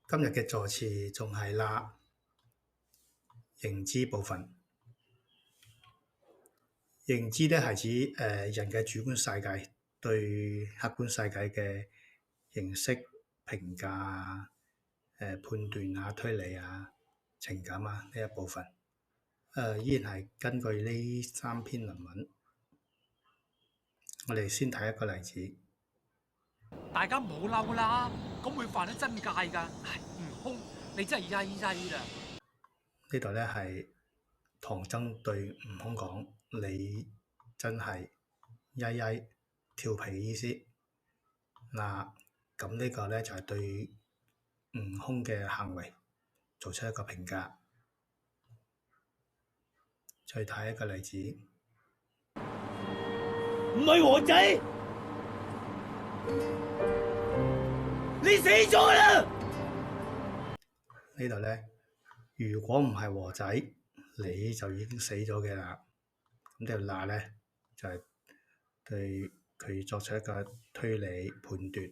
今日嘅助詞仲係那認知部分。認知咧係指人嘅主觀世界對客觀世界嘅認識、評價、判斷啊、推理啊、情感啊呢一部分。依然係根據呢三篇論文，我哋先睇一個例子。大家唔好嬲啦，咁會犯咗真戒㗎。唉，悟空，你真係曳曳啦！呢度咧係唐僧對悟空講：你真係曳曳調皮嘅意思。嗱，咁呢個咧就係對悟空嘅行為做出一個評價。再睇一個例子，唔係和仔，你死咗啦！呢度咧，如果唔係和仔，你就已經死咗嘅啦。咁呢度嗱咧就係對佢作出一個推理判斷。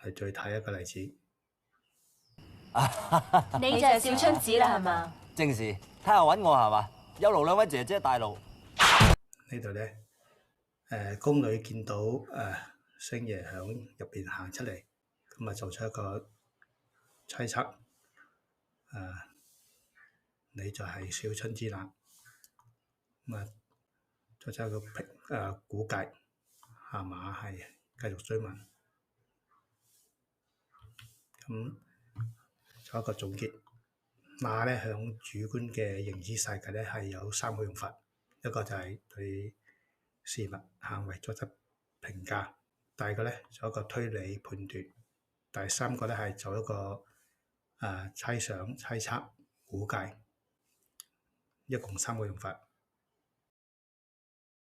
係再睇一個例子，你就係小春子啦，係嘛？正是，睇下揾我係嘛？有勞兩位姐姐帶路。呢度咧，宮女見到星爺響入邊行出嚟，咁啊做出一個猜測，你就係小春子啦。咁啊作出一個估計，下馬係繼續追問。咁做一個總結，那咧響主觀嘅認知世界咧係有三個用法，一個就係對事物行為作出評價，第二個咧做一個推理判斷，第三個咧係做一個猜想、猜測、估計，一共三個用法。